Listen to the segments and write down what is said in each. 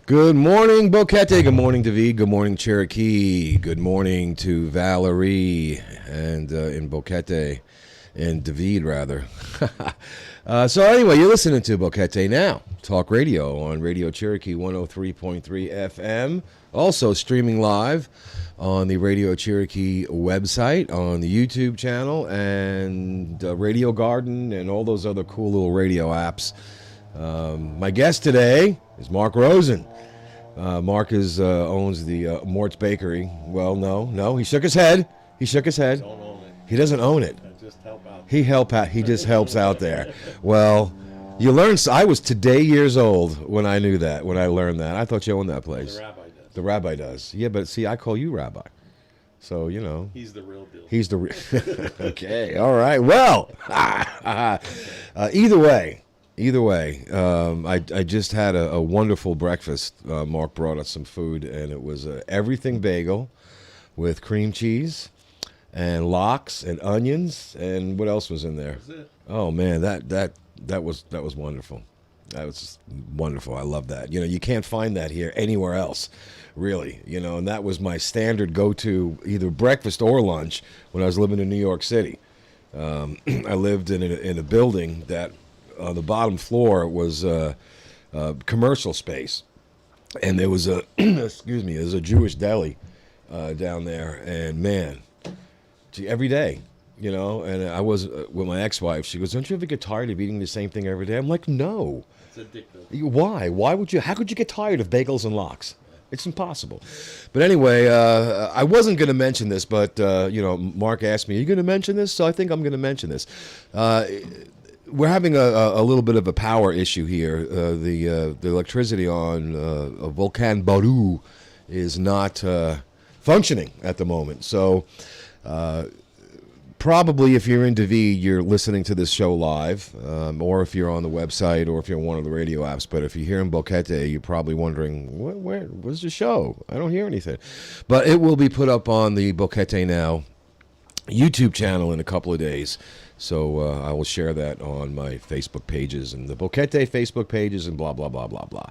Good morning, Boquete. Good morning, David. Good morning, Cherokee. Good morning to Valerie and in Boquete, and David, rather. So anyway, you're listening to Boquete Now, talk radio on Radio Cherokee 103.3 FM. Also streaming live on the Radio Cherokee website, on the YouTube channel, and Radio Garden, and all those other cool little radio apps. My guest today is Mark Rosen. Mark owns the Mort's Bakery. Well, no, he shook his head. He shook his head. Don't own it. He doesn't own it. I just help out. He just helps out there. Well, you learn. I was today years old when I knew that. When I learned that, I thought you owned that place. The Rabbi does. The Rabbi does. Yeah, but see, I call you Rabbi. So you know. He's the real deal. He's the Okay. All right. Well, either way. I just had a wonderful breakfast. Mark brought us some food, and it was everything bagel with cream cheese and lox and onions, and what else was in there? That's it. Oh man, that was wonderful. That was just wonderful. I love that. You know, you can't find that here anywhere else, really. You know, and that was my standard go-to either breakfast or lunch when I was living in New York City. I lived in a building that. On the bottom floor was commercial space, and there was a there's a Jewish deli down there, and man, every day, you know. And I was with my ex-wife. She goes, "Don't you ever get tired of eating the same thing every day?" I'm like, "No." It's addictive. Why? Why would you? How could you get tired of bagels and lox? It's impossible. But anyway, I wasn't going to mention this, but you know, Mark asked me, "Are you going to mention this?" So I think I'm going to mention this. We're having a little bit of a power issue here. The electricity on Volcan Baru is not functioning at the moment. So probably if you're in David, you're listening to this show live, or if you're on the website, or if you're on one of the radio apps. But if you're here in Boquete, you're probably wondering, where's the show? I don't hear anything. But it will be put up on the Boquete Now YouTube channel in a couple of days. So I will share that on my Facebook pages and the Boquete Facebook pages and blah, blah, blah, blah, blah.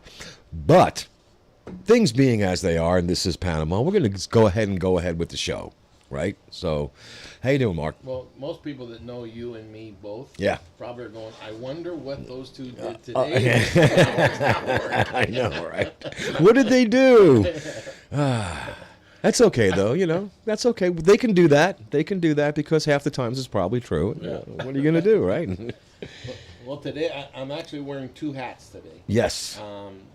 But things being as they are, and this is Panama, we're going to go ahead with the show, right? So how you doing, Mark? Well, most people that know you and me both Yeah. probably are going, I wonder what those two did today. I know, right? What did they do? That's okay, though, That's okay. They can do that. They can do that because half the times it's probably true. Yeah. What are you going to do, right? Well, today I'm actually wearing two hats today. Yes.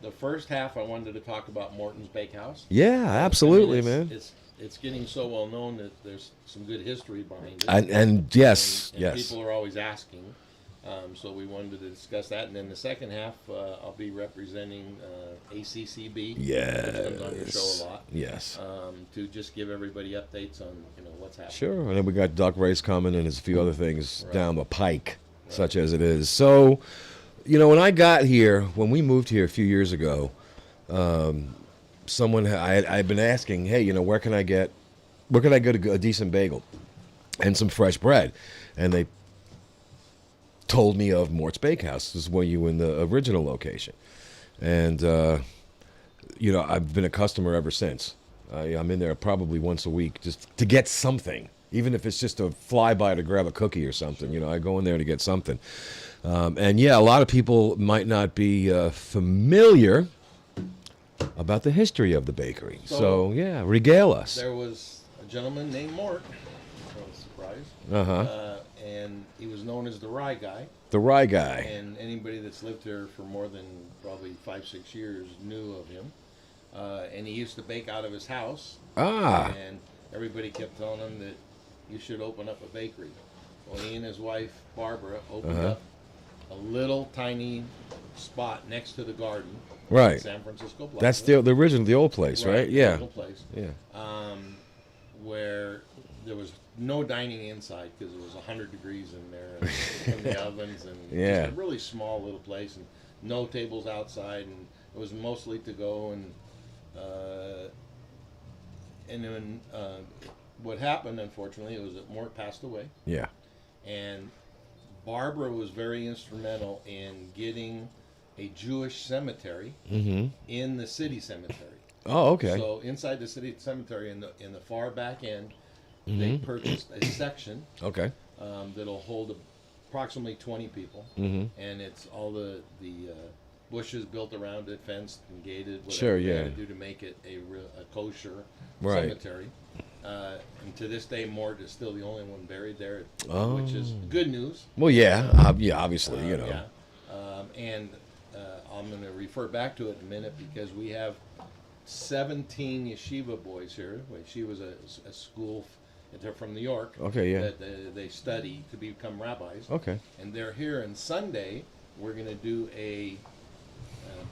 The first half I wanted to talk about Morton's Bakehouse. Yeah, absolutely, I mean, man. It's getting so well known that there's some good history behind it. And yes, and yes. people are always asking. So we wanted to discuss that. And then the second half, I'll be representing ACCB. Yes. Which comes on your show a lot. Yes. To just give everybody updates on what's happening. Sure. And then we got duck race coming, and there's a few other things Right. down the pike, such as it is. So, when I got here, when we moved here a few years ago, I'd been asking, hey, where can I get a decent bagel and some fresh bread? And they told me of Mort's Bakehouse. This is where you were in the original location. And, I've been a customer ever since. I'm in there probably once a week just to get something, even if it's just a flyby to grab a cookie or something. I go in there to get something. And a lot of people might not be familiar about the history of the bakery. So regale us. There was a gentleman named Mort. I was surprised. And he was known as the Rye Guy. The Rye Guy. And anybody that's lived here for more than probably 5-6 years knew of him. And he used to bake out of his house. And everybody kept telling him that you should open up a bakery. Well, he and his wife, Barbara, opened up a little tiny spot next to the garden. Right. In San Francisco Plaza. That's the original, the old place, right? The Yeah. original place. Yeah. Where there was no dining inside because it was 100 degrees in there and from the ovens and just a really small little place and no tables outside, and it was mostly to go and then what happened, unfortunately, was that Mort passed away. Yeah. And Barbara was very instrumental in getting a Jewish cemetery in the city cemetery. Oh, okay. So inside the city cemetery, in the far back end, they purchased a section Okay. that'll hold approximately 20 people, and it's all the bushes built around it, fenced and gated. Whatever Sure, they yeah. had to do to make it a kosher Right. cemetery. And to this day, Mort is still the only one buried there, Oh. which is good news. Well, yeah, obviously, Yeah. And I'm going to refer back to it in a minute because we have 17 yeshiva boys here. Yeshiva is a school, they're from New York. Okay, yeah. That they study to become rabbis. Okay. And they're here, and Sunday we're going to do a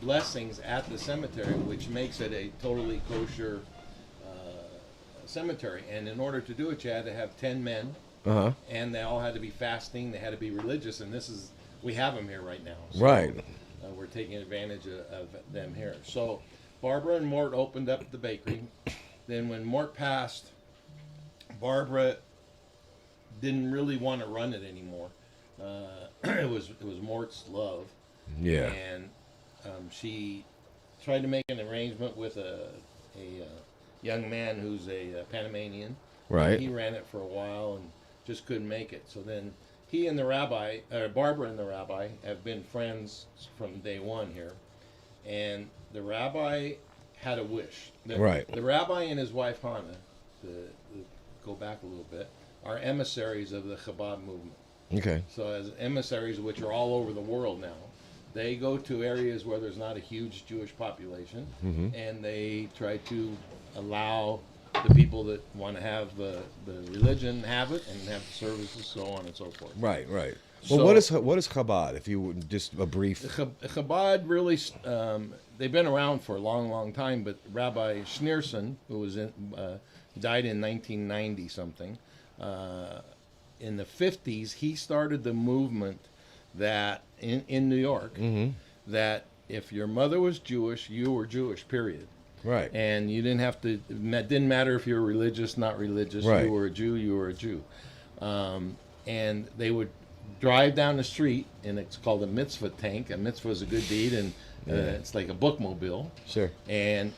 blessings at the cemetery, which makes it a totally kosher cemetery. And in order to do it, you had to have 10 men, and they all had to be fasting. They had to be religious, and we have them here right now. So, Right. we're taking advantage of them here. So Barbara and Mort opened up the bakery. Then when Mort passed, Barbara didn't really want to run it anymore. It was Mort's love. Yeah. And she tried to make an arrangement with a young man who's a Panamanian. Right. He ran it for a while and just couldn't make it. So then he and the rabbi, Barbara and the rabbi, have been friends from day one here. And the rabbi had a wish. Right. The rabbi and his wife Hannah, to go back a little bit, are emissaries of the Chabad movement. Okay. So as emissaries, which are all over the world now, they go to areas where there's not a huge Jewish population, and they try to allow the people that want to have the religion have it and have the services, so on and so forth. Right. Right. Well, So- what is Chabad? If you would just a brief. Chabad really, they've been around for a long, long time, but Rabbi Schneerson, who was died in 1990 something, in the 50s, he started the movement that in New York, that if your mother was Jewish, you were Jewish, period. Right. And you didn't have to, it didn't matter if you were religious, not religious, Right. you were a Jew, you were a Jew. and they would drive down the street, and it's called a mitzvah tank. A mitzvah is a good deed, and it's like a bookmobile. Sure. And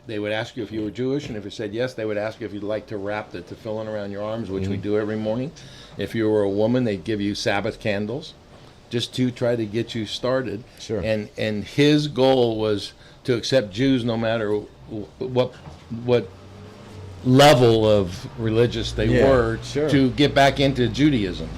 they would ask you if you were Jewish, and if you said yes, they would ask you if you'd like to wrap the tefillin around your arms, which we do every morning. If you were a woman, they'd give you Sabbath candles, just to try to get you started. Sure. And his goal was to accept Jews no matter what level of religious they were, to get back into Judaism.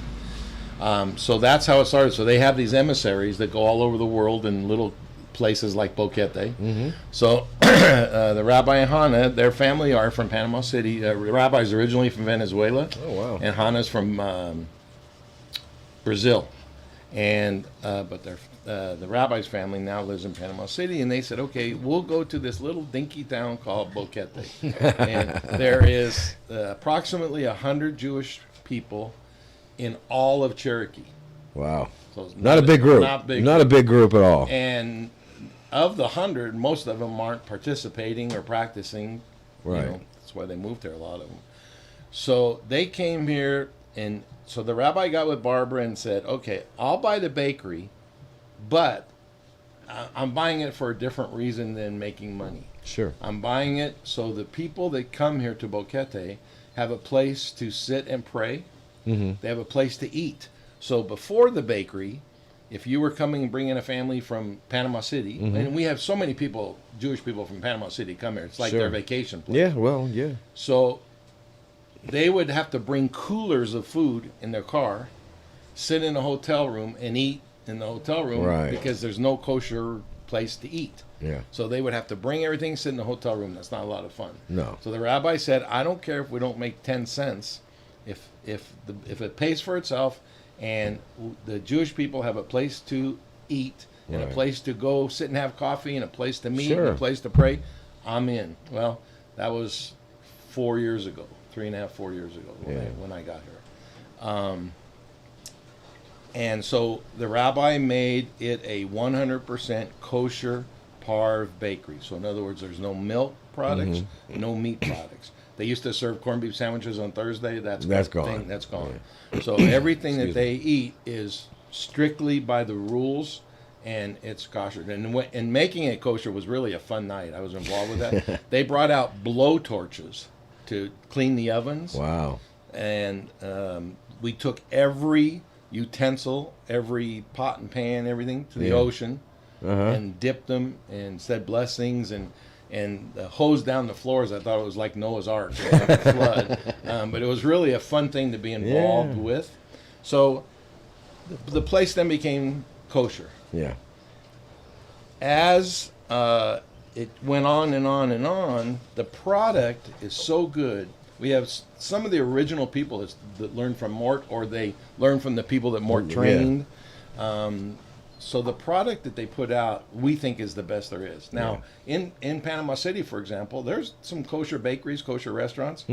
So that's how it started. So they have these emissaries that go all over the world in little places like Boquete. So the Rabbi and Hannah, their family are from Panama City. The Rabbi's originally from Venezuela. Oh, wow. And Hannah's from Brazil. And but the Rabbi's family now lives in Panama City, and they said, okay, we'll go to this little dinky town called Boquete. And there is approximately 100 Jewish people in all of Cherokee. Wow. So it's Not a big group. Not a big group at all. And of the 100, most of them aren't participating or practicing. Right. You know, that's why they moved there, a lot of them. So they came here, and so the rabbi got with Barbara and said, okay, I'll buy the bakery, but I'm buying it for a different reason than making money. Sure. I'm buying it so the people that come here to Boquete have a place to sit and pray. They have a place to eat. So before the bakery, if you were coming and bringing a family from Panama City, and we have so many people, Jewish people from Panama City come here. It's like their vacation place. Yeah, well, yeah. So they would have to bring coolers of food in their car, sit in a hotel room and eat in the hotel room because there's no kosher place to eat. Yeah. So they would have to bring everything, sit in the hotel room. That's not a lot of fun. No. So the rabbi said, I don't care if we don't make 10 cents. If it pays for itself and the Jewish people have a place to eat and a place to go sit and have coffee and a place to meet and a place to pray, I'm in. Well, that was 4 years ago, 3.5, 4 years ago when I got here. And so the rabbi made it a 100% kosher parve bakery. So in other words, there's no milk products, no meat products. They used to serve corned beef sandwiches on Thursday. That's gone. That's gone. Yeah. So everything that they eat is strictly by the rules, and it's kosher. And making it kosher was really a fun night. I was involved with that. They brought out blow torches to clean the ovens. Wow. And we took every utensil, every pot and pan, everything to the ocean and dipped them and said blessings and hosed down the floors. I thought it was like Noah's Ark, like a flood. But it was really a fun thing to be involved with. So the place then became kosher. Yeah. As it went on and on and on, the product is so good. We have some of the original people that learned from Mort, or they learned from the people that Mort trained. So the product that they put out, we think is the best there is. Now, in Panama City, for example, there's some kosher bakeries, kosher restaurants.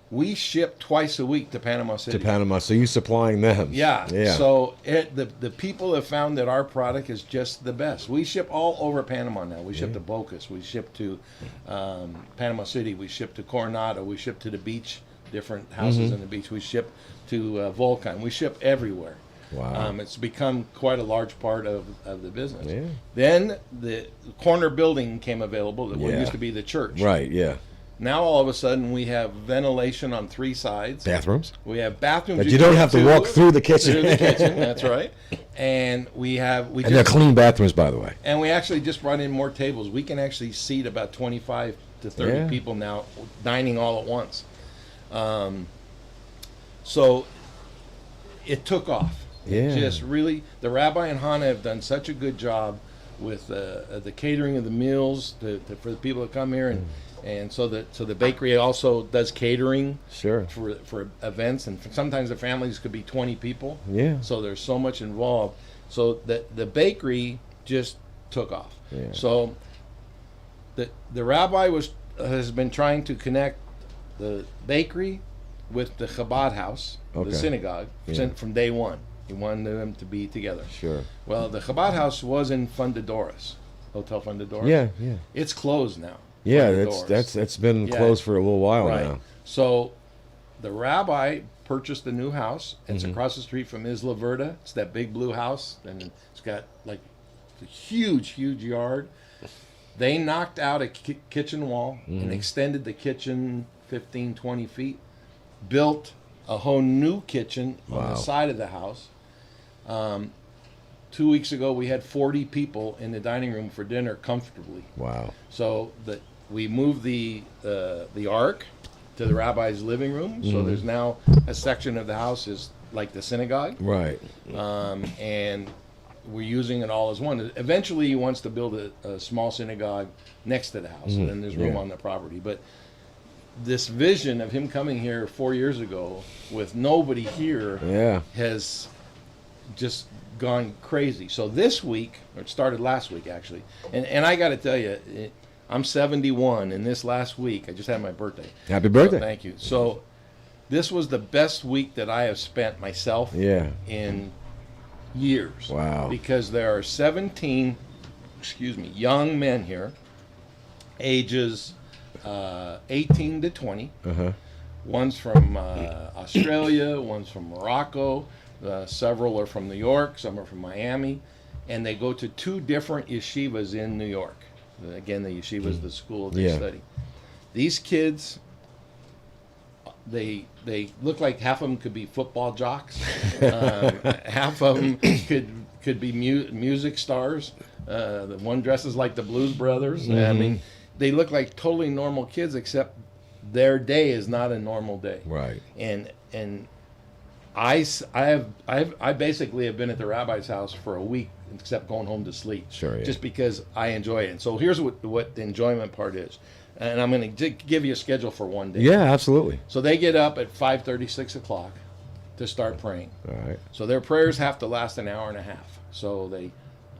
We ship twice a week to Panama City. So you supplying them? Yeah. So the people have found that our product is just the best. We ship all over Panama now. We ship to Bocas. We ship to Panama City. We ship to Coronado. We ship to the beach, different houses on the beach. We ship to Volcan. We ship everywhere. Wow. It's become quite a large part of the business. Yeah. Then the corner building came available, what used to be the church. Right, yeah. Now all of a sudden we have ventilation on 3 sides. Bathrooms? We have bathrooms. But you don't have to walk through the kitchen. Through the kitchen, that's right. And they're clean bathrooms, by the way. And we actually just brought in more tables. We can actually seat about 25 to 30 people now, dining all at once. So it took off. Yeah. Just really, the rabbi and Hannah have done such a good job with the catering of the meals for the people that come here, and so the bakery also does catering for events, and sometimes the families could be 20 people. Yeah. So there's so much involved. So the bakery just took off. Yeah. So the rabbi has been trying to connect the bakery with the Chabad house, the synagogue, from day one. He wanted them to be together. Sure. Well, the Chabad house was in Fundadoras, Hotel Fundadoras. Yeah, yeah. It's closed now. Yeah, that's been closed for a little while now. So the rabbi purchased a new house. It's across the street from Isla Verde. It's that big blue house, and it's got like a huge, huge yard. They knocked out a kitchen wall and extended the kitchen 15, 20 feet, built a whole new kitchen on the side of the house. 2 weeks ago, we had 40 people in the dining room for dinner comfortably. Wow. So we moved the ark to the rabbi's living room. So there's now a section of the house is like the synagogue. Right. And we're using it all as one. Eventually, he wants to build a small synagogue next to the house, and then there's room on the property. But this vision of him coming here 4 years ago with nobody here has just gone crazy. So this week, or it started last week actually, and I got to tell you, I'm 71, and this last week, I just had my birthday. Happy birthday. So, thank you. So this was the best week that I have spent myself in years. Wow. Because there are 17, young men here, ages 18 to 20. One's from Australia, one's from Morocco, several are from New York, some are from Miami, and they go to 2 different yeshivas in New York. Again, the yeshiva is the school they study. These kids, they look like half of them could be football jocks, half of them could be music stars. The one dresses like the Blues Brothers. I mean, they look like totally normal kids, except their day is not a normal day. Right. And I basically have been at the rabbi's house for a week, except going home to sleep. Sure. Yeah. Just because I enjoy it. And so here's what the enjoyment part is. And I'm going to give you a schedule for one day. Yeah, absolutely. So they get up at 5:30, 6 o'clock to start praying. All right. So their prayers have to last an hour and a half. So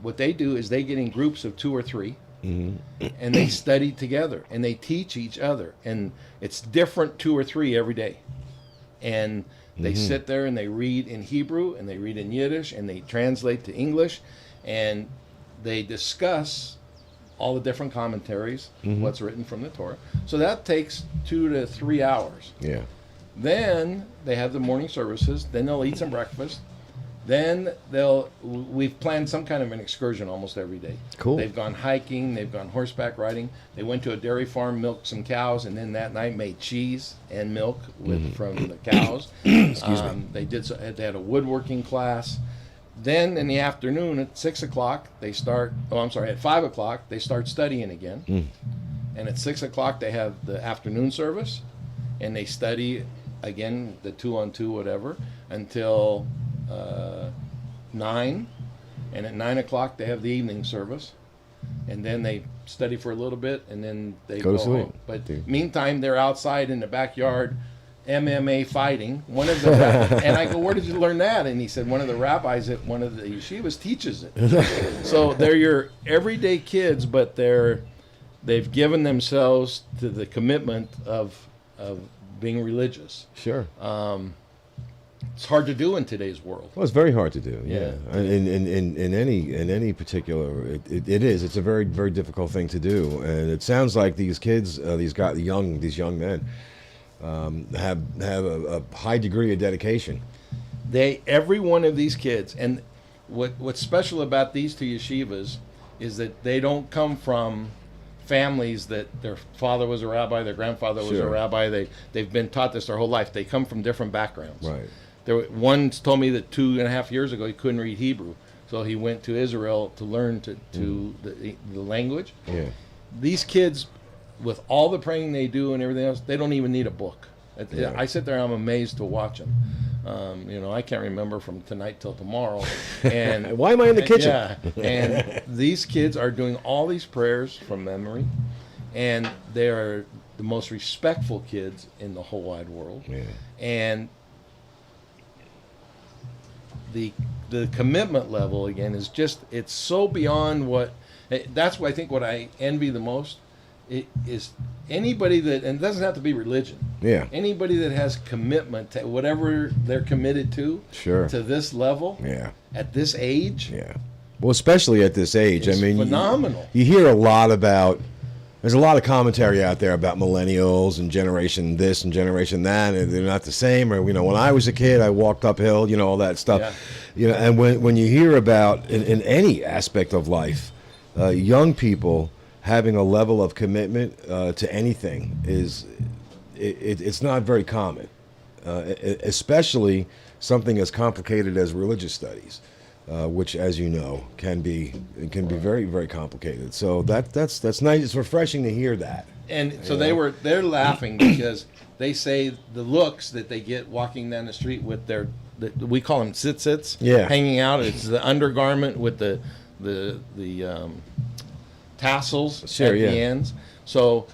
what they do is they get in groups of 2 or 3, and they study together, and they teach each other. And it's different 2 or 3 every day. And they sit there and they read in Hebrew, and they read in Yiddish, and they translate to English, and they discuss all the different commentaries, what's written from the Torah. So that takes 2 to 3 hours. Yeah. Then they have the morning services. Then they'll eat some breakfast. Then we've planned some kind of an excursion almost every day. Cool. They've gone hiking. They've gone horseback riding. They went to a dairy farm, milked some cows, and then that night made cheese and milk from the cows. Excuse me. They had a woodworking class. Then in the afternoon at 6 o'clock, they start, at 5 o'clock, they start studying again. And at 6 o'clock, they have the afternoon service, and they study again, the 2-on-2, whatever, until 9. And at 9 o'clock, they have the evening service. And then they study for a little bit, and then they go to sleep. home. But meantime, they're outside in the backyard MMA fighting. And I go, where did you learn that? And he said, one of the rabbis at one of the yeshivas teaches it. So they're your everyday kids, but they've given themselves to the commitment of being religious. Sure. It's hard to do in today's world. Well, it's very hard to do. Yeah. In any particular, it is. It's a very, very difficult thing to do, and it sounds like these kids, these young men, have a high degree of dedication. Every one of these kids, and what's special about these 2 yeshivas is that they don't come from families that their father was a rabbi, their grandfather was a rabbi. They've been taught this their whole life. They come from different backgrounds. Right. One told me that 2.5 years ago he couldn't read Hebrew, so he went to Israel to learn the language. Yeah. These kids, with all the praying they do and everything else, they don't even need a book. I sit there, I'm amazed to watch them. I can't remember from tonight till tomorrow. And why am I in the kitchen? Yeah, and these kids are doing all these prayers from memory, and they are the most respectful kids in the whole wide world. Yeah. And the commitment level again is just, it's so beyond what. That's what I think. What I envy the most is anybody that, and it doesn't have to be religion. Yeah. Anybody that has commitment to whatever they're committed to. Sure. To this level. Yeah. At this age. Yeah. Well, especially at this age. It's I mean, phenomenal. You hear a lot about there's a lot of commentary out there about millennials and generation this and generation that, and they're not the same. Or, when I was a kid, I walked uphill, all that stuff. Yeah. And when you hear about in any aspect of life, young people having a level of commitment to anything it's not very common, especially something as complicated as religious studies. Which, as you know, can be very, very complicated. So that's nice. It's refreshing to hear that. And so they're laughing because they say the looks that they get walking down the street with we call them Sitsits, hanging out. It's the undergarment with the tassels at the ends. So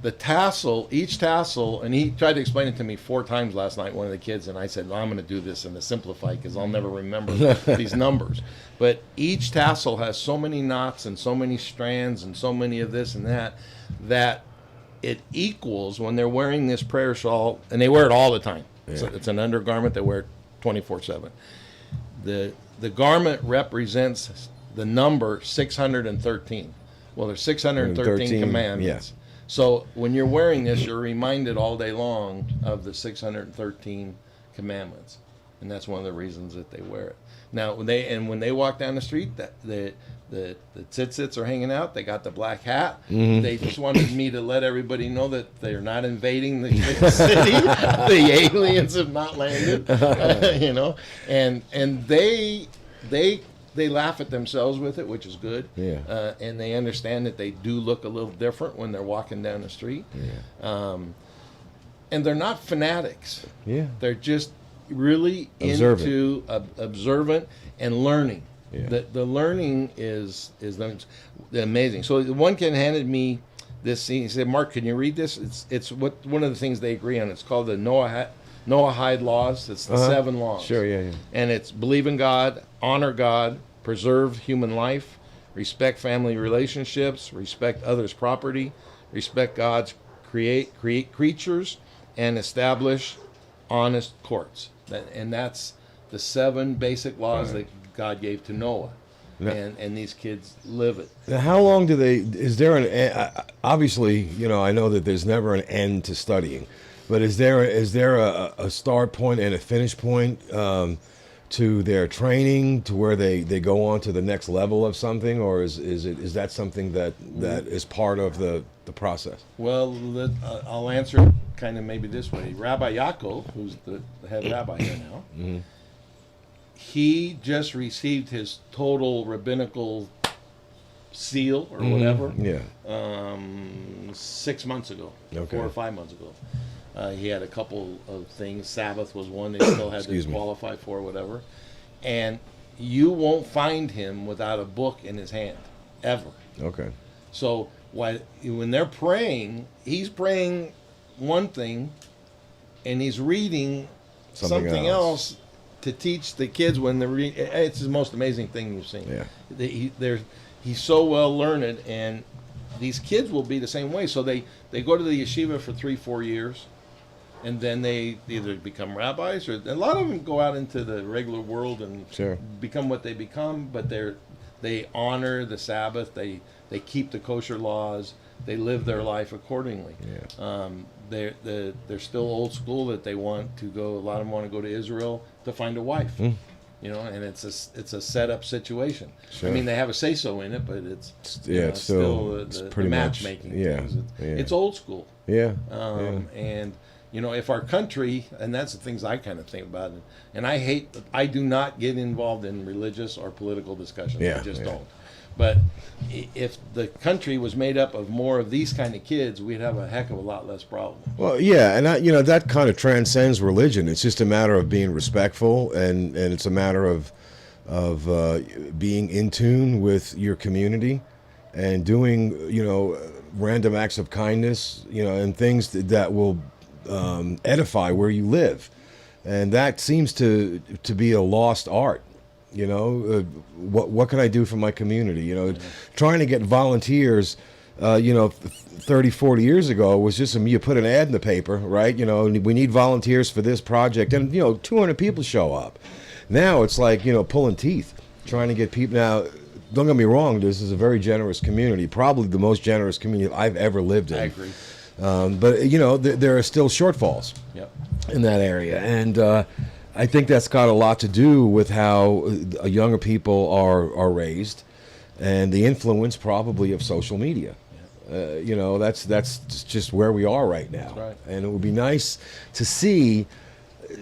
the tassel, each tassel, and he tried to explain it to me 4 times last night, one of the kids, and I said, well, I'm going to do this in the simplified because I'll never remember these numbers. But each tassel has so many knots and so many strands and so many of this and that it equals, when they're wearing this prayer shawl, and they wear it all the time. Yeah. So it's an undergarment they wear 24/7. The garment represents the number 613. Well, there's 613 commandments. Yeah. So when you're wearing this, you're reminded all day long of the 613 commandments, and that's one of the reasons that they wear it. Now, when they walk down the street, the Sitsits are hanging out. They got the black hat. Mm-hmm. They just wanted me to let everybody know that they're not invading the city. The aliens have not landed, and they laugh at themselves with it, which is good. Yeah. And they understand that they do look a little different when they're walking down the street. Yeah. And they're not fanatics. Yeah. They're just really into observant and learning. Yeah. The learning is amazing. So one kid handed me this scene. He said, "Mark, can you read this? It's one of the things they agree on. It's called the Noahide laws. It's the 7 laws. Sure, yeah. And it's believe in God, honor God, preserve human life, respect family relationships, respect others' property, respect God's create creatures, and establish honest courts." And that's the 7 basic laws that God gave to Noah. And these kids live it. Now, how long do they? Is there obviously, I know that there's never an end to studying. But is there a start point and a finish point to their training, to where they go on to the next level of something, or is that something that is part of the process? Well, I'll answer it kind of maybe this way. Rabbi Yaakov, who's the head rabbi here now, mm-hmm. he just received his total rabbinical seal or whatever. Yeah. 6 months ago, okay. 4 or 5 months ago. He had a couple of things. Sabbath was one they still had to qualify for, whatever. And you won't find him without a book in his hand, ever. Okay. So when they're praying, he's praying one thing, and he's reading something else to teach the kids when they're reading. It's the most amazing thing you've seen. Yeah. He's so well learned, and these kids will be the same way. So they go to the yeshiva for 3-4 years. And then they either become rabbis, or a lot of them go out into the regular world and become what they become. But they honor the Sabbath. They keep the kosher laws. They live their life accordingly. Yeah. They're still old school, that they want to go. A lot of them want to go to Israel to find a wife. And it's a set up situation. Sure. I mean, they have a say so in it, but it's still the matchmaking. It's old school. Yeah. And if our country, and that's the things I kind of think about it, and I do not get involved in religious or political discussions. I just don't. But if the country was made up of more of these kind of kids, we'd have a heck of a lot less problems. Well, yeah, and that kind of transcends religion. It's just a matter of being respectful, and it's a matter of being in tune with your community, and doing random acts of kindness, and things that will edify where you live. And that seems to be a lost art. What can I do for my community? Trying to get volunteers, 30, 40 years ago was just you put an ad in the paper, right? We need volunteers for this project, and 200 people show up. Now it's like pulling teeth, trying to get people. Now don't get me wrong, this is a very generous community, probably the most generous community I've ever lived in. I agree. But there are still shortfalls Yep. in that area, and I think that's got a lot to do with how younger people are raised, and the influence probably of social media. That's just where we are right now. That's right. And it would be nice to see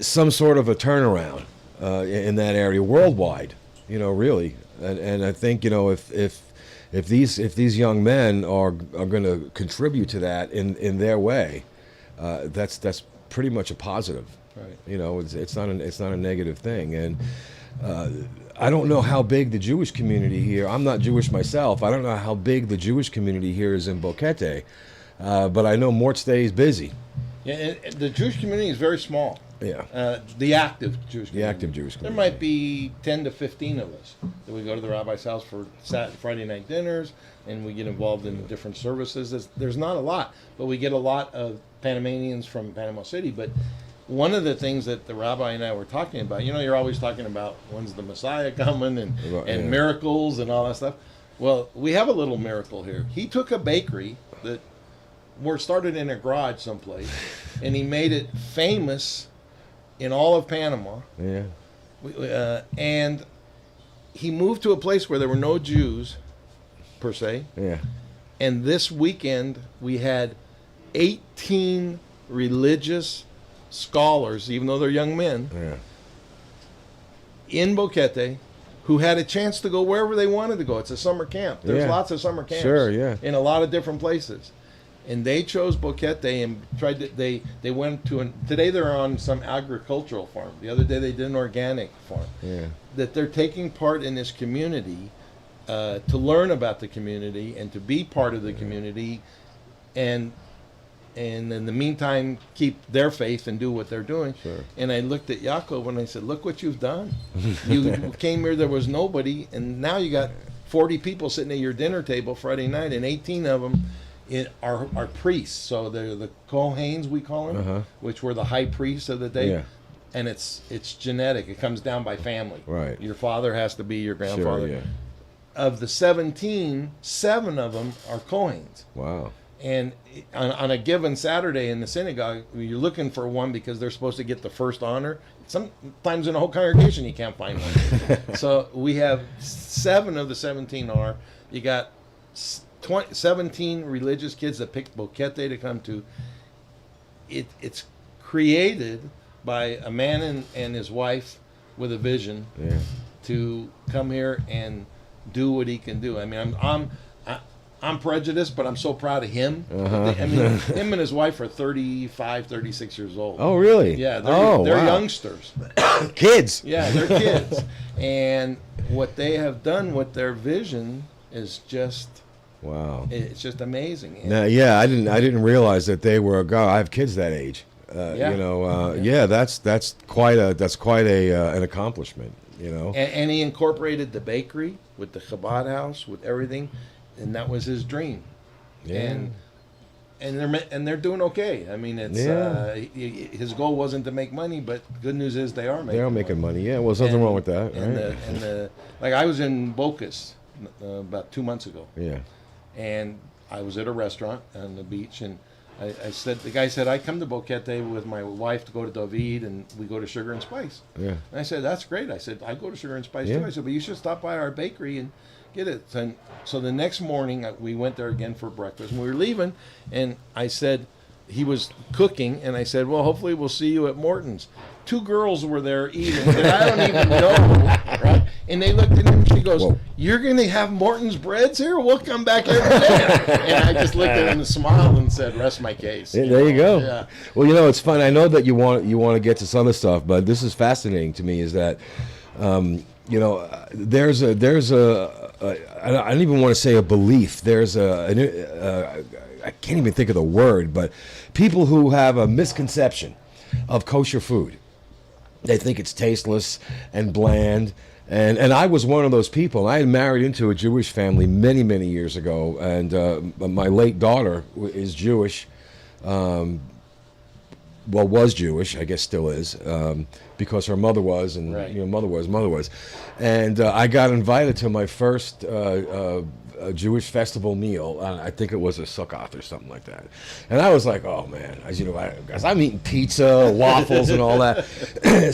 some sort of a turnaround in that area worldwide. Really, and I think if these young men are going to contribute to that in their way, that's pretty much a positive. Right. It's not a negative thing, and I don't know how big the Jewish community here. I'm not Jewish myself. I don't know how big the Jewish community here is in Boquete, but I know Mort stays busy. Yeah, and the Jewish community is very small. Yeah. The active Jewish community. The active Jewish community. There might be 10 to 15 of us that we go to the Rabbis House for Friday night dinners, and we get involved in the different services. There's not a lot, but we get a lot of Panamanians from Panama City. But one of the things that the rabbi and I were talking about, you're always talking about when's the Messiah coming and miracles and all that stuff. Well, we have a little miracle here. He took a bakery that started in a garage someplace, and he made it famous in all of Panama. Yeah. And he moved to a place where there were no Jews, per se. Yeah. And this weekend, we had 18 religious scholars, even though they're young men, in Boquete, who had a chance to go wherever they wanted to go. It's a summer camp. There's lots of summer camps. Sure, yeah. In a lot of different places. And they chose Boquete and tried to, they went to, today they're on some agricultural farm. The other day they did an organic farm. Yeah. That they're taking part in this community to learn about the community and to be part of the community, and in the meantime keep their faith and do what they're doing. Sure. And I looked at Yaakov and I said, look what you've done. You came here, there was nobody, and now you got 40 people sitting at your dinner table Friday night, and 18 of them are priests. So they're the Kohanes, we call them, which were the high priests of the day. Yeah. And it's genetic. It comes down by family. Right. Your father has to be your grandfather. Sure, yeah. Of the 17, 7 of them are Kohanes. Wow. And on a given Saturday in the synagogue, you're looking for one because they're supposed to get the first honor. Sometimes in a whole congregation you can't find one. So we have 7 of the 17 are. You got 17 religious kids that picked Boquete to come to. It's created by a man and his wife with a vision to come here and do what he can do. I mean, I'm prejudiced, but I'm so proud of him. I mean, him and his wife are 35, 36 years old. Oh, really? Yeah, they're wow. youngsters. Kids. Yeah, they're kids. And what they have done with their vision is just... Wow. It's just amazing. Now, I didn't realize that they were. God, I have kids that age. That's quite an accomplishment. And he incorporated the bakery with the Chabad house with everything, and that was his dream. Yeah. And they're doing okay. I mean, it's his goal wasn't to make money, but good news is they are making money. Yeah, well, there's nothing wrong with that. And like I was in Bocas about 2 months ago. Yeah. And I was at a restaurant on the beach, and I said, the guy said, I come to Boquete with my wife to go to David, and we go to Sugar and Spice. Yeah. And I said, that's great. I said, I go to Sugar and Spice too. I said, but you should stop by our bakery and get it. And so the next morning, we went there again for breakfast, and we were leaving, and I said, he was cooking, and I said, well, hopefully we'll see you at Morton's. 2 girls were there eating that I don't even know, right? And they looked at him, and she goes, whoa. You're going to have Morton's breads here? We'll come back every day. And I just looked at him and smiled and said, rest my case. Yeah, there you go. Yeah. Well, it's fun. I know that you want to get to some other stuff, but this is fascinating to me is that, there's I don't even want to say a belief. There's I can't even think of the word, but people who have a misconception of kosher food. They think it's tasteless and bland. And I was one of those people. I had married into a Jewish family many, many years ago, and my late daughter is Jewish. was Jewish, I guess still is, because her mother was, and Right. mother was, and I got invited to my first a Jewish festival meal. I think it was a Sukkot or something like that. And I was like, oh man, as I'm eating pizza, waffles, and all that.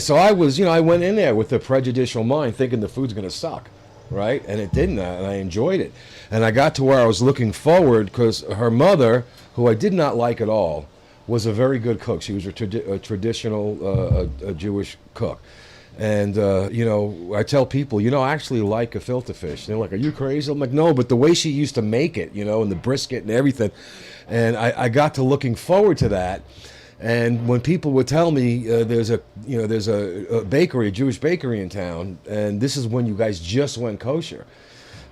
So I was, I went in there with a prejudicial mind, thinking the food's going to suck, right? And it didn't, and I enjoyed it. And I got to where I was looking forward because her mother, who I did not like at all, was a very good cook. She was a traditional a Jewish cook. And, I tell people, I actually like gefilte fish. They're like, are you crazy? I'm like, no, but the way she used to make it, and the brisket and everything. And I got to looking forward to that. And when people would tell me there's a bakery, a Jewish bakery in town, and this is when you guys just went kosher.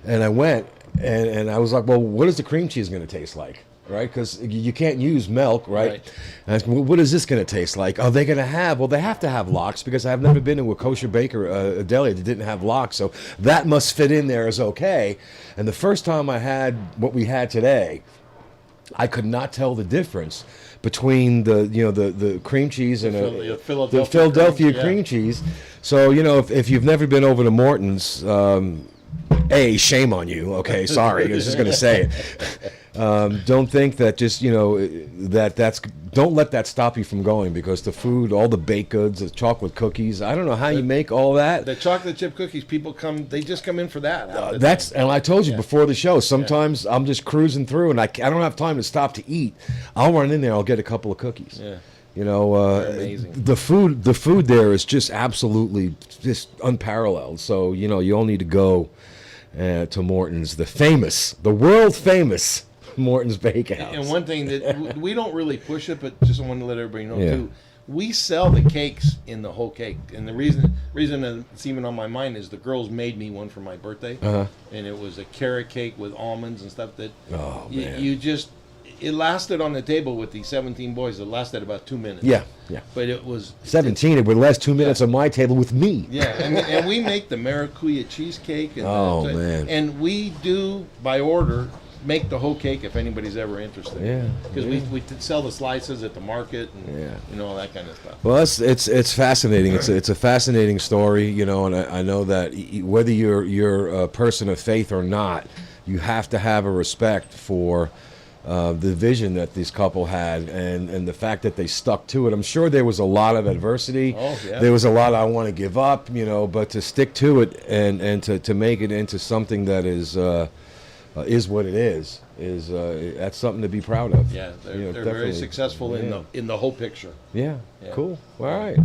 And I went, and I was like, well, what is the cream cheese going to taste like? Right, because you can't use milk, right? And I said, well, what is this going to taste like? Are they going to have? Well, they have to have lox because I've never been to a kosher baker, a deli that didn't have lox, so that must fit in there as okay. And the first time I had what we had today, I could not tell the difference between the cream cheese and the Philadelphia cream cheese. So if you've never been over to Morton's, shame on you. Okay, sorry, I was just going to say it. Don't think that just don't let that stop you from going, because the food, all the baked goods, the chocolate cookies, I don't know how you make all that. The chocolate chip cookies, they just come in for that. And I told you before the show, sometimes I'm just cruising through and I don't have time to stop to eat. I'll run in there, I'll get a couple of cookies. Yeah. Amazing. The food there is just absolutely just unparalleled. So you all need to go to Morton's, the world famous Morton's Bakehouse. And one thing that we don't really push it, but just want to let everybody know too, we sell the cakes in the whole cake. And the reason it's even on my mind is the girls made me one for my birthday, and it was a carrot cake with almonds and stuff that it lasted on the table with these 17 boys. It lasted about 2 minutes. Yeah. But it was 17. It would last 2 minutes on my table with me. Yeah, and we make the maracuja cheesecake. And man. And we do, by order, make the whole cake if anybody's ever interested. Yeah. Because we sell the slices at the market and all that kind of stuff. Well, it's fascinating. It's a fascinating story, and I know that whether you're a person of faith or not, you have to have a respect for the vision that this couple had and the fact that they stuck to it. I'm sure there was a lot of adversity. Oh, yeah. There was a lot I want to give up, but to stick to it and to make it into something that is what it is that's something to be proud of. Yeah, they're very successful in the whole picture. Yeah. Cool. All right.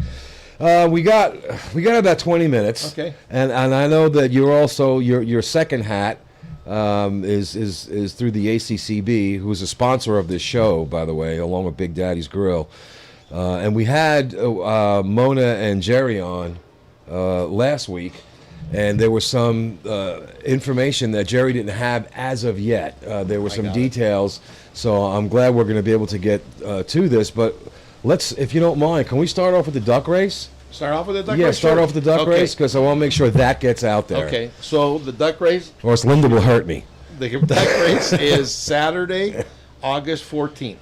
We got about 20 minutes. Okay. And I know that you're also your second hat is through the ACCB, who's a sponsor of this show, by the way, along with Big Daddy's Grill. And we had Mona and Jerry on last week, and there was some information that Jerry didn't have as of yet. There were some details, so I'm glad we're going to be able to get to this. But let's, if you don't mind, can we start off with the duck race? Start off with the duck race? Yeah, start off with the duck race, because I want to make sure that gets out there. Okay, so the duck race... Or else Linda will hurt me. The duck race is Saturday, August 14th.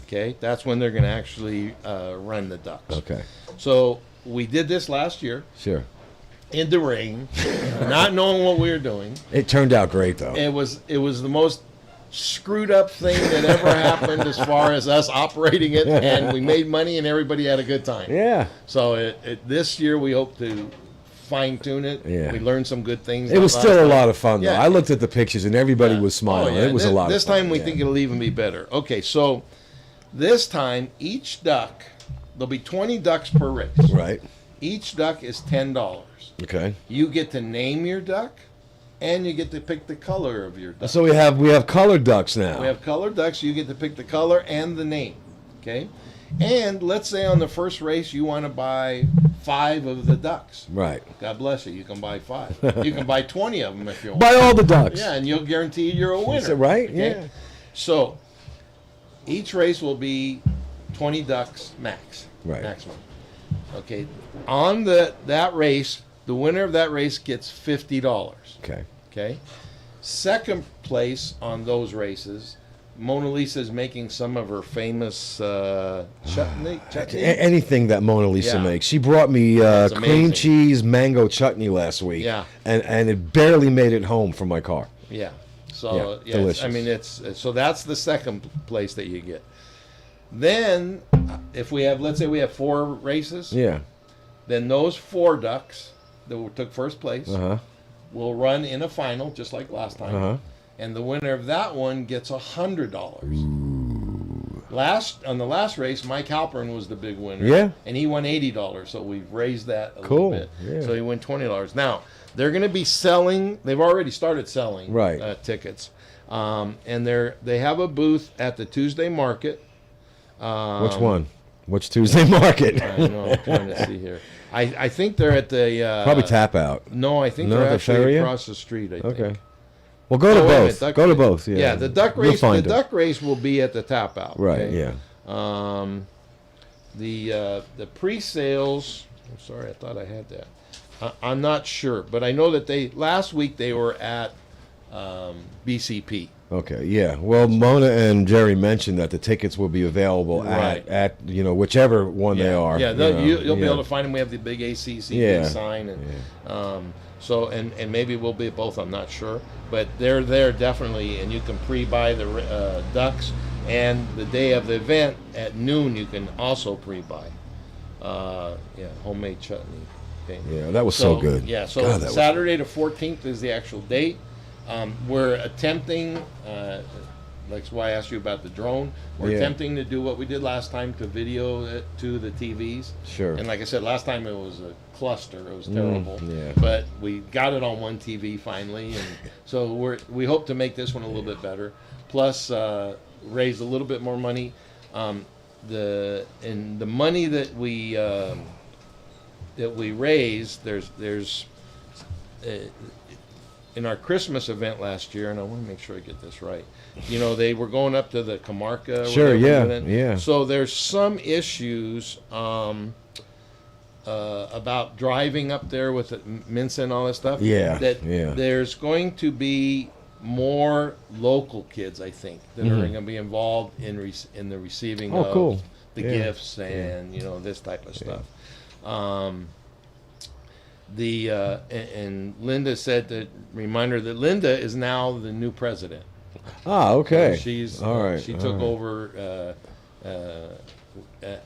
Okay, that's when they're going to actually run the ducks. Okay. So we did this last year. Sure. In the rain, not knowing what we were doing. It turned out great, though. It was the most screwed up thing that ever happened as far as us operating it, and we made money and everybody had a good time. Yeah. So this year we hope to fine tune it. Yeah. We learned some good things. It was still a lot of fun, though. Yeah. I looked at the pictures and everybody was smiling. It was a lot of fun. This time we think it'll even be better. Okay, so this time each duck, there'll be 20 ducks per race. Right. Each duck is $10. Okay. You get to name your duck, and you get to pick the color of your duck. So we have colored ducks now. We have colored ducks. You get to pick the color and the name. Okay? And let's say on the first race you want to buy 5 of the ducks. Right. God bless you. You can buy 5. You can buy 20 of them if you want. Buy all the ducks. Yeah, and you'll guarantee you're a winner. Is it right? Okay? Yeah. So each race will be 20 ducks max. Right. Maximum. Okay. On that race, the winner of that race gets $50. Okay. Okay. Second place on those races Mona Lisa's making some of her famous chutney. Anything that Mona Lisa Yeah. makes. She brought me That's cream amazing. cheese mango chutney last week. Yeah. And it barely made it home from my car. Yeah. So Yeah, yeah, delicious. I mean it's so that's the second place that you get. Then if we have, let's say we have 4 races, Yeah. then those 4 ducks that took first place Uh-huh. will run in a final just like last time. Uh-huh. And the winner of that one gets $100. On the last race, Mike Halpern was the big winner. Yeah. And he won $80, so we've raised that a Cool. little bit. Yeah. So he won $20. Now, they're going to be selling, they've already started selling Right. tickets. And they have a booth at the Tuesday market. Which one? Which Tuesday market? I know, I'm trying to see here. I think they're at the... Probably Tap Out. No, I think No, they're the actually Feria? across the street, I think. Okay. Well, go to Oh, wait a both. minute, Go to both. Yeah. Yeah, the duck You'll race. find The it. duck race will be at the Tap Out. Right. okay? Yeah. The pre-sales. I'm sorry, I thought I had that. I'm not sure, but I know that last week they were at BCP. Okay. Yeah. Well, Mona and Jerry mentioned that the tickets will be available Right. at whichever one they are. Yeah, you'll be yeah. able to find them. We have the big ACC Yeah. big sign, and so and maybe we'll be at both. I'm not sure, but they're there definitely, and you can pre-buy the ducks. And the day of the event at noon, you can also pre-buy. Homemade chutney. Okay. Yeah, that was so good. Yeah, so God, that was- Saturday the 14th is the actual date. We're attempting, that's why I asked you about the drone. We're Yeah. attempting to do what we did last time, to video it to the TVs. Sure. And like I said, last time it was a cluster. It was terrible. yeah. But we got it on one TV finally, and so we hope to make this one a little bit better. Plus, raise a little bit more money. The money that we raise, there's in our Christmas event last year, and I want to make sure I get this right. They were going up to the Camarca. or Sure, whatever, yeah, yeah. So there's some issues about driving up there with the Mensa and all that stuff. Yeah, That yeah. there's going to be more local kids, I think, that are going to be involved in the receiving Oh, of cool. the Yeah. gifts and this type of stuff. And Linda said that reminder that Linda is now the new president. Ah, okay. So she's all right. she took over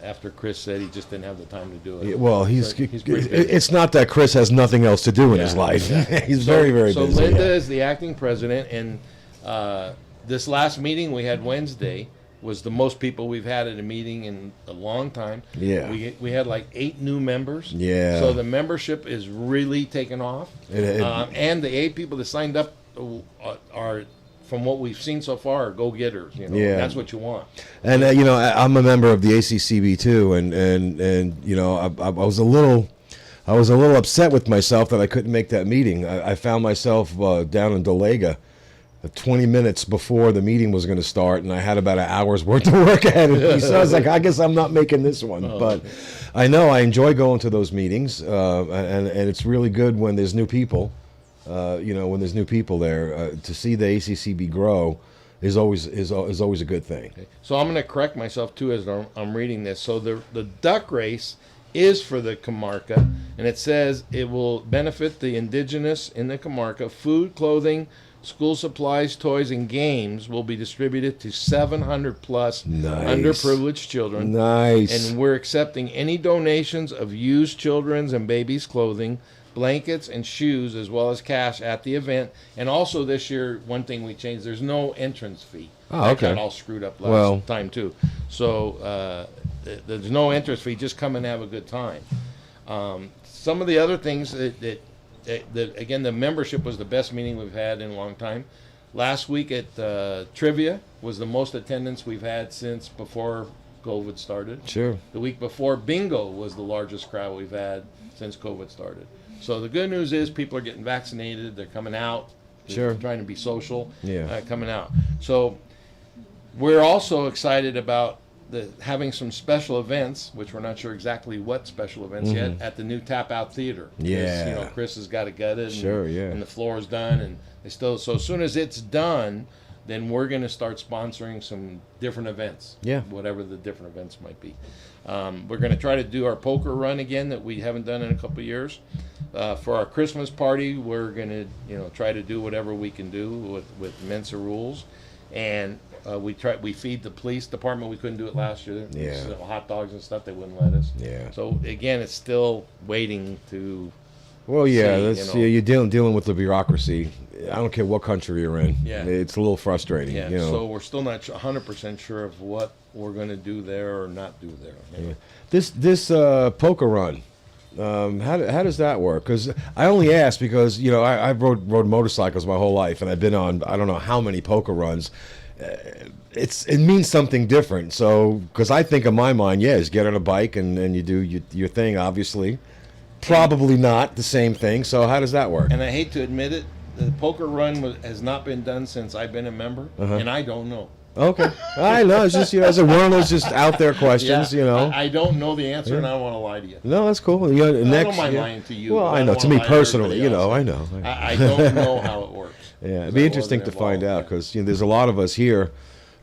after Chris said he just didn't have the time to do it. Yeah, well, So pretty busy. it's not that Chris has nothing else to do in his Yeah, life. exactly. He's very, very so busy. Linda yeah. is the acting president, and this last meeting we had Wednesday was the most people we've had at a meeting in a long time. Yeah. We had like 8 new members. Yeah. So the membership is really taking off. And the 8 people that signed up are, from what we've seen so far, are go-getters. Yeah. That's what you want. And I'm a member of the ACCB too, and I was a little upset with myself that I couldn't make that meeting. I found myself down in Dolega 20 minutes before the meeting was going to start, and I had about an hour's worth of work ahead of me. So I was like, I guess I'm not making this one. But I know I enjoy going to those meetings, and it's really good when there's new people. When there's new people there, to see the ACCB grow is always a good thing. Okay. So I'm going to correct myself too as I'm reading this. So the duck race is for the Camarca, and it says it will benefit the indigenous in the Camarca. Food, clothing, school supplies, toys, and games will be distributed to 700 plus Nice. underprivileged children. Nice. And we're accepting any donations of used children's and babies' clothing, blankets, and shoes, as well as cash at the event. And also this year, one thing we changed, there's no entrance fee. Oh, That okay. got all screwed up last time, too. So there's no entrance fee. Just come and have a good time. Some of the other things that again, the membership was the best meeting we've had in a long time. Last week at Trivia was the most attendance we've had since before COVID started. Sure. The week before, Bingo was the largest crowd we've had since COVID started. So the good news is people are getting vaccinated. They're coming out. They're Sure. trying to be social. Yeah. Coming out. So we're also excited about having some special events, which we're not sure exactly what special events yet, at the new Tap Out Theater. Because, Yeah. Chris has got it gutted. Sure, yeah. And the floor is done, and so as soon as it's done, then we're going to start sponsoring some different events. Yeah. Whatever the different events might be. We're going to try to do our poker run again that we haven't done in a couple of years. For our Christmas party, we're going to try to do whatever we can do with Mensa rules, and we feed the police department. We couldn't do it last year. Yeah. So hot dogs and stuff, they wouldn't let us. Yeah. So again, it's still waiting to. Well, yeah, see, that's you're dealing with the bureaucration. I don't care what country you're in. Yeah. It's a little frustrating. Yeah. You know. So we're still not 100% sure of what we're going to do there or not do there. Yeah. This poker run, how does that work? Because I only ask because I rode motorcycles my whole life, and I've been on I don't know how many poker runs. It means something different. So because I think in my mind, is get on a bike and you do your thing. Obviously, probably not the same thing. So how does that work? And I hate to admit it, the poker run has not been done since I've been a member, and I don't know. Okay, I know. It's just it's one of those just out there questions. I don't know the answer, and I don't want to lie to you. No, that's cool. I don't mind lying to you. Well, I know. don't To wanna me lie personally, everybody else. I know. I don't know how it works. Yeah, it'd be interesting to find out because there's a lot of us here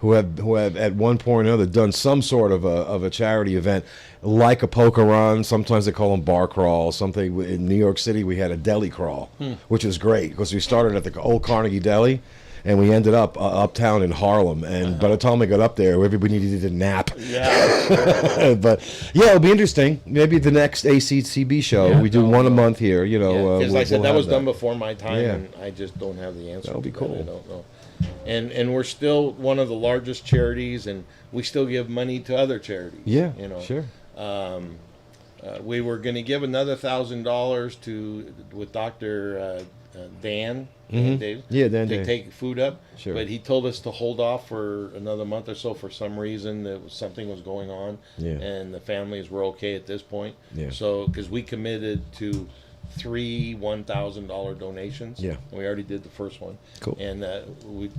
who have at one point or another done some sort of a charity event, like a poker run. Sometimes they call them bar crawls. Something in New York City, we had a deli crawl, which was great because we started at the old Carnegie Deli. And we ended up uptown in Harlem. And by the time we got up there, everybody needed a nap. Yeah. But, it'll be interesting. Maybe the next ACCB show, we do one a month here, Because like I said, that was done before my time, Yeah. and I just don't have the answer. That would be cool. I don't know. And we're still one of the largest charities, and we still give money to other charities. Yeah, sure. We were going to give another $1,000 with Dr. Dan. Dave, Dan to Dave. take food up, Sure. but he told us to hold off for another month or so for some reason. Something was going on, and the families were okay at this point. Yeah. So because we committed to 3 $1,000 donations. Yeah. And we already did the first one. Cool. And the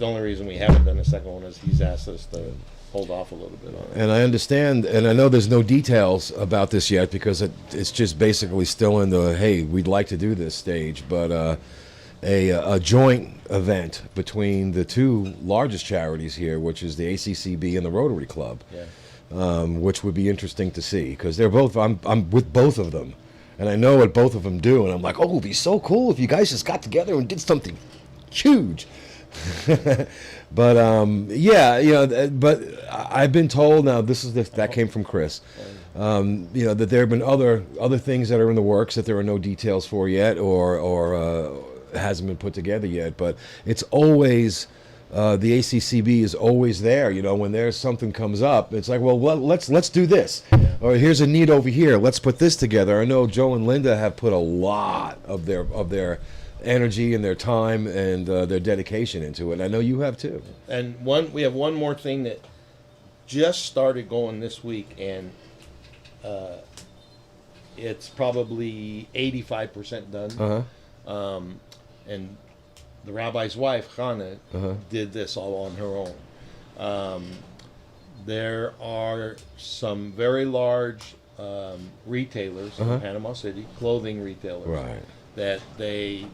only reason we haven't done the second one is he's asked us to hold off a little bit on it. And I understand, and I know there's no details about this yet because it's just basically still in the, hey, we'd like to do this stage, but a joint event between the two largest charities here, which is the ACCB and the Rotary Club, which would be interesting to see because they're both. I'm with both of them, and I know what both of them do, and I'm like, oh, it'd be so cool if you guys just got together and did something huge. But but I've been told now. That came from Chris. That there have been other things that are in the works that there are no details for yet, or hasn't been put together yet. But it's always the ACCB is always there. When there's something comes up, it's like, well, let's do this, or here's a need over here. Let's put this together. I know Joe and Linda have put a lot of their energy and their time and their dedication into it. And I know you have too. And we have one more thing that just started going this week, and it's probably 85% done. And the rabbi's wife, Hannah, did this all on her own. There are some very large retailers in Panama City, clothing retailers, Right. that they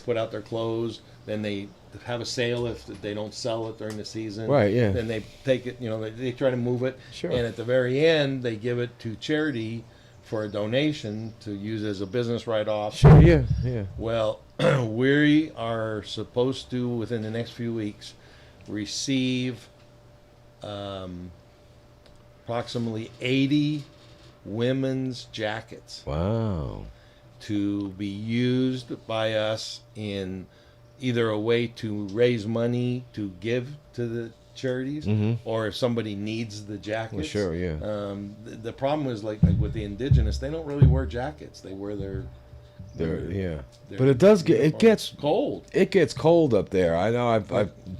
put out their clothes, then they have a sale if they don't sell it during the season. Right, yeah. Then they take it, they try to move it. Sure. And at the very end, they give it to charity for a donation to use as a business write-off. Sure, yeah. Well, we are supposed to, within the next few weeks, receive approximately 80 women's jackets. Wow. To be used by us in either a way to raise money to give to the charities, or if somebody needs the jackets. Well, sure, yeah. The problem is like with the indigenous, they don't really wear jackets. They wear their But it gets cold. It gets cold up there. I know. I've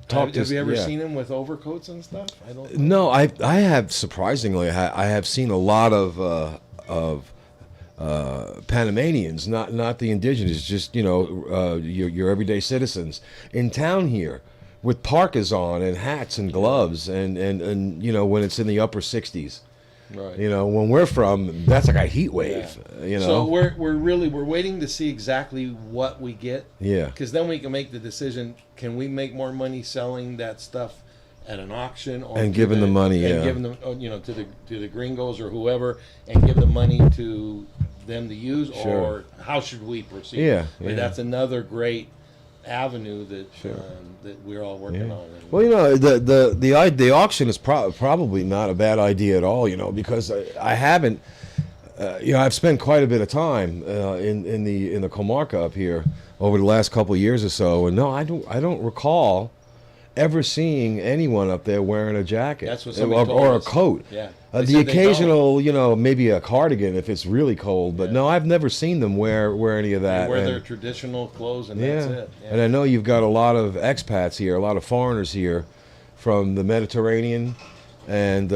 talked to. Have you ever seen them with overcoats and stuff? I don't. No, I have surprisingly. I have seen a lot of Panamanians, not the indigenous, just your everyday citizens in town here with parkas on and hats and gloves and when it's in the upper 60s. Right. You know, when we're from, that's like a heat wave. You know. So we're waiting to see exactly what we get. Yeah. Because then we can make the decision: can we make more money selling that stuff at an auction, or And giving the money, and yeah. giving them, to the gringos or whoever, and give the money to them to use, Sure. or how should we proceed? Yeah, But yeah. that's another great avenue that Sure. that we're all working on. And Well, you know, the auction is probably not a bad idea at all. You know, because I haven't, I've spent quite a bit of time in the comarca up here over the last couple of years or so, and no, I don't recall ever seeing anyone up there wearing a jacket. That's what somebody told or a us. coat. Yeah. The They said they occasional, maybe a cardigan if it's really cold, but no, I've never seen them wear any of that. They wear And- their traditional clothes, and that's it. Yeah. And I know you've got a lot of expats here, a lot of foreigners here from the Mediterranean and,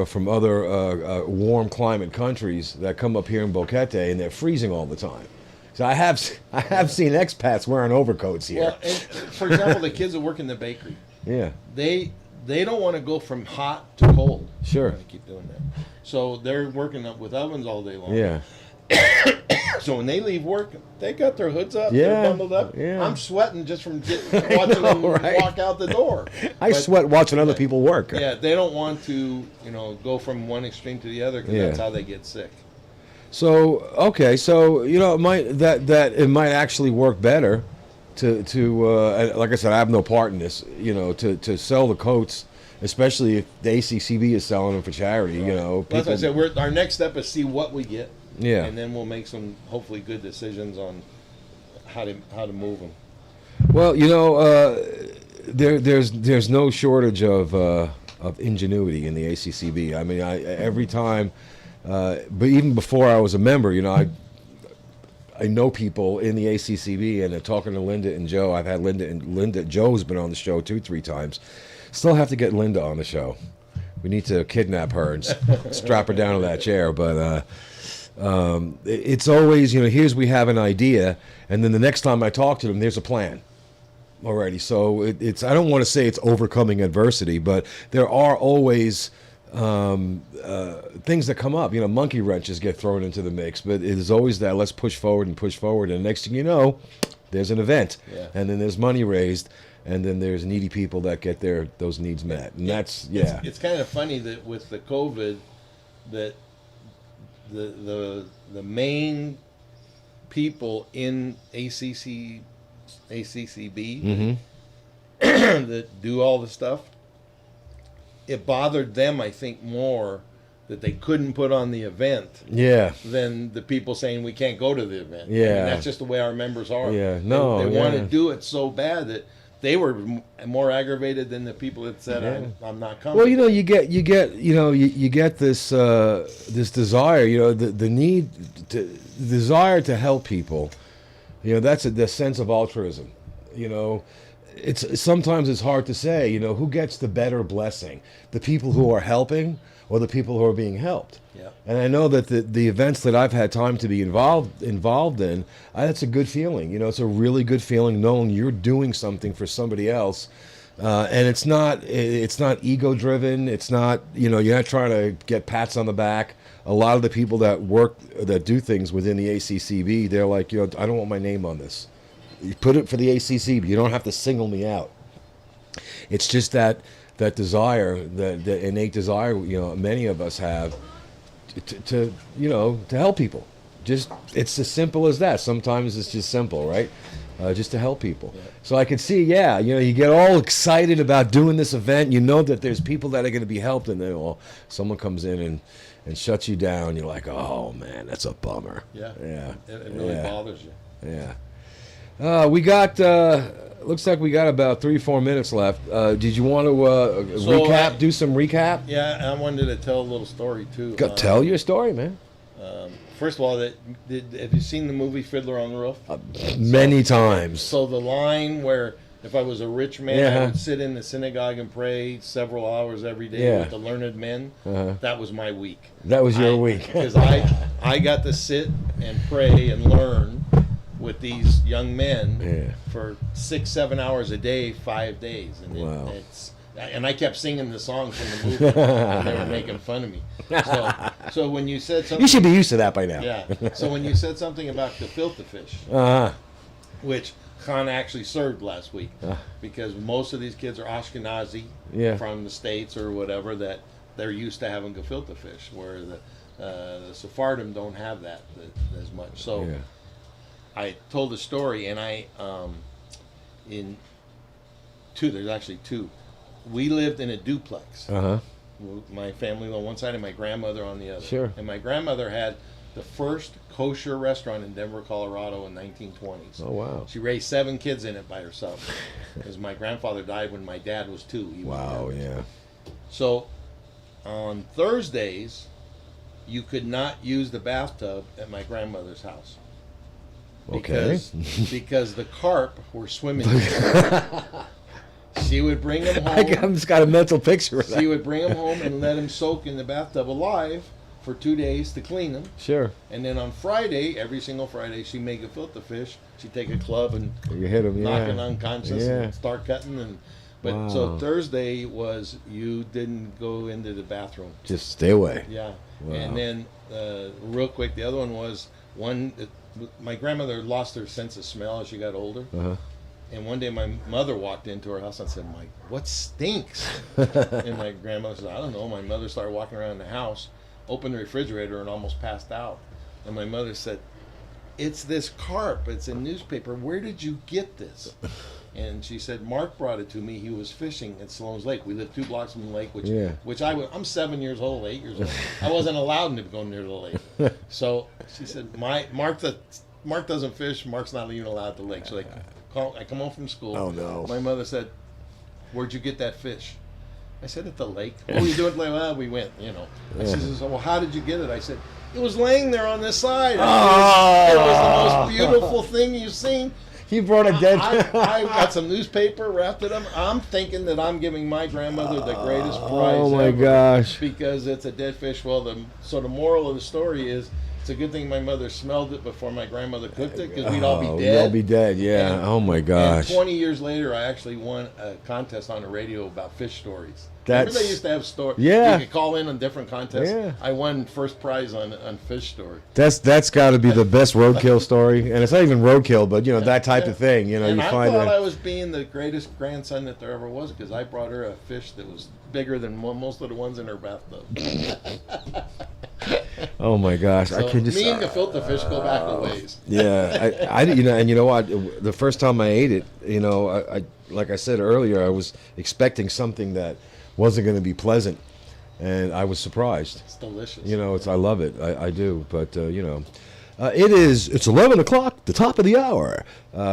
from other warm climate countries that come up here in Boquete, and they're freezing all the time. So I have seen expats wearing overcoats here. Well, and, for example, the kids that work in the bakery, Yeah, they don't want to go from hot to cold. Sure. They keep doing that. So they're working up with ovens all day long. yeah. So when they leave work, they got their hoods up, Yeah, they're bundled up. yeah. I'm sweating just from watching them right? walk out the door. I But, sweat watching other people work. Yeah, they don't want to, go from one extreme to the other because Yeah. that's how they get sick. So okay, so it might it might actually work better to like I said, I have no part in this. To sell the coats, especially if the ACCB is selling them for charity. That's what I said. Our next step is see what we get. Yeah. And then we'll make some hopefully good decisions on how to move them. Well, there's no shortage of ingenuity in the ACCB. I mean, every time, but even before I was a member, I know people in the ACCB, and talking to Linda and Joe. I've had Linda. Joe's been on the show 2-3 times. Still have to get Linda on the show. We need to kidnap her and strap her down to that chair. But it's always, we have an idea, and then the next time I talk to them, there's a plan already. So it's I don't want to say it's overcoming adversity, but there are always things that come up. Monkey wrenches get thrown into the mix, but it is always that let's push forward, and next thing you know, there's an event, and then there's money raised, and then there's needy people that get those needs met, and that's It's kind of funny that with the COVID, that the main people in ACCB that do all the stuff, it bothered them, I think, more that they couldn't put on the event than the people saying we can't go to the event. Yeah. I mean, that's just the way our members are. Yeah, no, They yeah. want to do it so bad that they were more aggravated than the people that said, I'm not coming. Well, you get this this desire, the need, the desire to help people. That's the sense of altruism. It's sometimes it's hard to say. Who gets the better blessing, the people who are helping or the people who are being helped. Yeah. And I know that the events that I've had time to be involved in, that's a good feeling. It's a really good feeling knowing you're doing something for somebody else, and it's not ego driven. It's not you're not trying to get pats on the back. A lot of the people that do things within the ACCB, they're like, I don't want my name on this. You put it for the ACCB. You don't have to single me out. It's just that desire, the innate desire, many of us have to help people. Just it's as simple as that. Sometimes it's just simple, right? Just to help people. Yeah. So I could see, you get all excited about doing this event. You know that there's people that are going to be helped, and then someone comes in and shuts you down. You're like, oh man, that's a bummer. Yeah. Yeah. It really bothers you. Yeah. We got. Looks like we got about 3-4 minutes left. Did you want to recap? Do some recap? Yeah, I wanted to tell a little story too. Tell your story, man. First of all, have you seen the movie Fiddler on the Roof? Many times. So the line where if I was a rich man, I would sit in the synagogue and pray several hours every day with the learned men. That was my week. That was your week. Because I got to sit and pray and learn with these young men for 6-7 hours a day, 5 days, and And I kept singing the song from the movie, and they were making fun of me. So when you said something, You should be used to that by now. yeah. So when you said something about gefilte fish, Uh-huh. which Khan actually served last week, because most of these kids are Ashkenazi Yeah. from the States or whatever, that they're used to having gefilte fish, where the Sephardim don't have that as much. So Yeah. I told the story, and there's actually two. We lived in a duplex. Uh-huh. My family on one side and my grandmother on the other. Sure. And my grandmother had the first kosher restaurant in Denver, Colorado in 1920s. Oh, wow. She raised 7 kids in it by herself, because my grandfather died when my dad was 2. He was Wow, young. yeah. So on Thursdays, you could not use the bathtub at my grandmother's house. Okay. Because the carp were swimming. She would bring them I home. just got a mental picture of She that. would bring them home and let them soak in the bathtub alive for 2 days to clean them. Sure. And then on Friday, every single Friday, she'd make a gefilte fish. She'd take a club and You hit him, knock yeah. it unconscious Yeah. and start cutting. But Wow. so Thursday was you didn't go into the bathroom. Just stay away. Yeah. Wow. And then real quick, the other one was my grandmother lost her sense of smell as she got older. Uh-huh. And one day my mother walked into her house and said, "Mike, what stinks?" And my grandmother said, "I don't know." My mother started walking around the house, opened the refrigerator, and almost passed out. And my mother said, "It's this carp. It's a newspaper. Where did you get this?" And she said, "Mark brought it to me. He was fishing at Sloan's Lake. We live 2 blocks from the lake, I'm 7 years old, 8 years old. I wasn't allowed to go near the lake." So she said, Mark doesn't fish. Mark's not even allowed to the lake. So I come home from school. Oh, no. My mother said, "Where'd you get that fish?" I said, "At the lake." "What were you doing?" Like, "Well, we went, you know." She says, "Well, how did you get it?" I said, "It was laying there on this side. It was the most beautiful thing you've seen." You brought a dead... I got some newspaper, wrapped it up. I'm thinking that I'm giving my grandmother the greatest prize Oh, my ever, gosh. because it's a dead fish. Well, so the moral of the story is, it's a good thing my mother smelled it before my grandmother cooked it, because we'd all be dead. We'd all be dead, yeah. And- oh, my gosh. And 20 years later, I actually won a contest on the radio about fish stories. That's- Remember they used to have stories? Yeah. You could call in on different contests. Yeah. I won first prize on fish story. That's got to be the best roadkill story. And it's not even roadkill, but, that type of thing. And you I find thought that... I was being the greatest grandson that there ever was, because I brought her a fish that was bigger than most of the ones in her bathtub. Oh, my gosh. So I can just... me and gefilte fish go back a ways. Yeah, I and you know what? The first time I ate it, I like I said earlier, I was expecting something that wasn't going to be pleasant, and I was surprised. It's delicious. I love it. I do, but it's 11 o'clock, the top of the hour.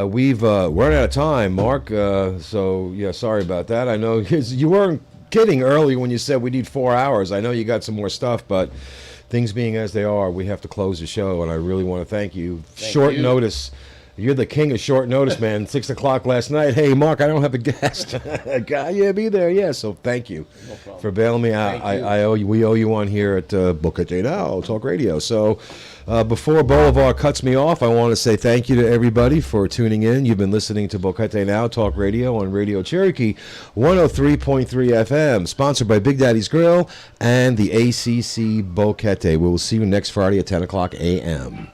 We've run out of time, Mark. So yeah, sorry about that. I know you weren't kidding earlier when you said we need 4 hours. I know you got some more stuff, but things being as they are, we have to close the show, and I really want to thank you. Thank you. Notice. You're the king of short notice, man. 6 o'clock last night. Hey, Mark, I don't have a guest. Yeah, be there. Yeah, so thank you for bailing me out. We owe you one here at Boquete Now, Talk Radio. So before Bolivar cuts me off, I want to say thank you to everybody for tuning in. You've been listening to Boquete Now, Talk Radio on Radio Cherokee 103.3 FM, sponsored by Big Daddy's Grill and the ACC Boquete. We will see you next Friday at 10 o'clock a.m.